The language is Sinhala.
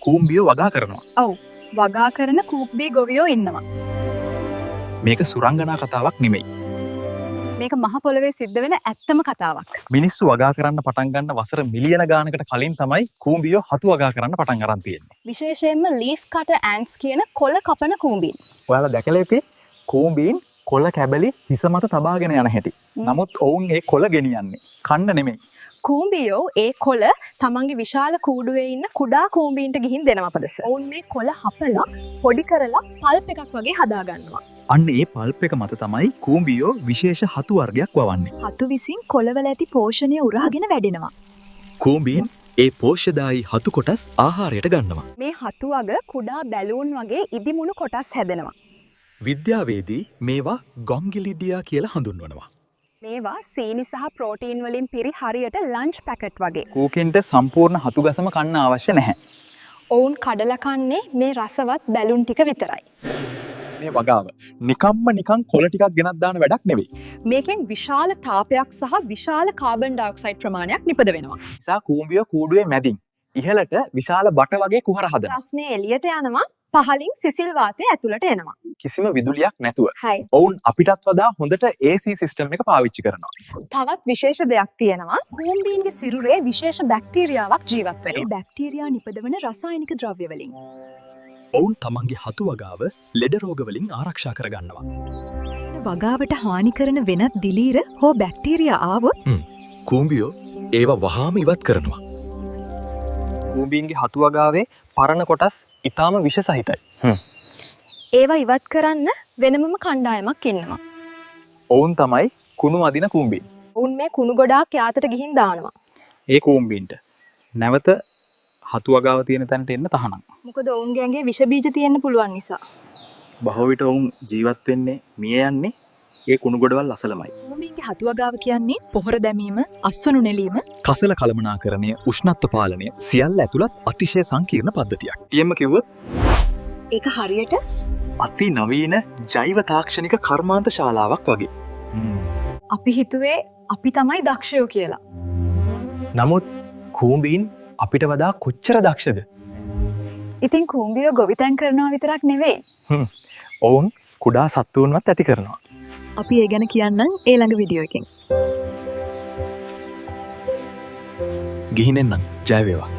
කූඹියෝ වගා කරනවා. ඔව්. වගා කරන කූඹි ගොවියෝ ඉන්නවා. මේක සුරංගනා කතාවක් නෙමෙයි. මේක මහ පොළවේ සිද්ධ වෙන ඇත්තම කතාවක්. මිනිස්සු වගා කරන්න පටන් ගන්න වසර මිලියන ගානකට කලින් තමයි කූඹියෝ හතු වගා කරන්න පටන් අරන් තියෙන්නේ. විශේෂයෙන්ම ලීෆ් කටර් ඇන්ට්ස් කියන කොළ කපන කූඹීන්. ඔයාලා දැකලා ඇති කූඹීන් කොළ කැබලි හිස මත තබාගෙන යන හැටි. නමුත් ඔවුන් ඒ කොළ ගෙනියන්නේ කන්න නෙමෙයි. කූඹියෝ ඒ කොළ තමන්ගේ විශාල කූඩුවේ ඉන්න කුඩා කූඹීන්ට ගිහින් දෙනවා පදස. ඔවුන් මේ කොළ හපලා පොඩි කරලා පල්ප් එකක් වගේ හදා ගන්නවා. අන්න ඒ පල්ප් එක මත තමයි කූඹියෝ විශේෂ හතු වර්ගයක් වවන්නේ. හතු විසින් කොළවල ඇති පෝෂණය උරාගෙන වැඩෙනවා. කූඹීන් ඒ පෝෂ්‍යදායී හතු කොටස් ආහාරයට ගන්නවා. මේ හතු අග කුඩා බැලූන් වගේ ඉදිමුණු කොටස් හැදෙනවා. විද්‍යාවේදී මේවා ගොන්ගිලිඩියා කියලා හඳුන්වනවා. මේවා සීනි සහ ප්‍රෝටීන් වලින් පිරි හරියට ලන්ච් පැකට් වගේ. කූකින්ට සම්පූර්ණ හතු ගසම කන්න අවශ්‍ය නැහැ. ඔවුන් කඩලා කන්නේ මේ රසවත් බැලුන් ටික විතරයි. මේ වගාව නිකන් කොළ ටිකක් ගෙනත් දාන වැඩක් නෙවෙයි. මේකෙන් විශාල තාපයක් සහ විශාල කාබන් ඩයොක්සයිඩ් ප්‍රමාණයක් නිපද වෙනවා. නිසා කූඹියෝ කූඩුවේ මැදින් ඉහළට විශාල බට වගේ කුහර හදනවා. රස්නේ එළියට යනවා, පහලින් සිසිල් වාතය ඇතුළට එනවා. කිසිම විදුලියක් නැතුව. හයි. ඔවුන් අපිටත් වඩා හොඳට AC සිස්ටම් එක පාවිච්චි කරනවා. තවත් විශේෂ දෙයක් තියෙනවා. කූඹීන්ගේ සිරුරේ විශේෂ බැක්ටීරියාවක් ජීවත් වෙනවා. ඒ බැක්ටීරියා නිපදවන රසායනික ද්‍රව්‍ය වලින් ඔවුන් තමන්ගේ හතු වගාව ලෙඩ රෝග වලින් ආරක්ෂා කරගන්නවා. වගාවට හානි කරන වෙනත් දිලීර හෝ බැක්ටීරියා ආවොත් කූඹියෝ ඒවා වහාම ඉවත් කරනවා. කූඹීන්ගේ හතු වගාවේ පරණ කොටස් ඊටාම විෂ සහිතයි. ඒවා ඉවත් කරන්න වෙනමම කණ්ඩායමක් ඉන්නවා. ඔවුන් තමයි කුණු අදින කූඹීන්. ඔවුන් මේ කුණු ගොඩාක් යාතට ගිහින් දානවා. ඒ කූඹීන්ට නැවත හතු වගාව තියෙන තැනට එන්න තහනම්. මොකද ඔවුන්ගේ ඇඟේ විෂ බීජ තියෙන්න පුළුවන් නිසා. බොහෝ විට ඔවුන් ජීවත් වෙන්නේ මිය යන්නේ ඒ කුණු ගොඩවල් අසලමයි. කූඹීන්ගේ හතු වගාව කියන්නේ පොහොර දැමීම, අස්වනු නෙලීම, කසල කළමනාකරණය, උෂ්ණත්ව පාලනය සියල්ල ඇතුළත් අතිශය සංකීර්ණ පද්ධතියක්. ටියම්ම කිව්වොත් ඒක හරියට අති නවීන ජෛව තාක්ෂණික කර්මාන්ත ශාලාවක් වගේ. අපි හිතුවේ අපි තමයි දක්ෂයෝ කියලා. නමුත් කූඹීන් අපිට වඩා කොච්චර දක්ෂද? ඉතින් කූඹියෝ ගොවිතැන් කරනවා විතරක් නෙවෙයි. ඔවුන් කුඩා සත්තුන්වත් ඇති කරනවා. අපි ඒ ගැන කියන්නම් ඊළඟ වීඩියෝ එකෙන්. ගිහින් එන්නම්. ජය වේවා.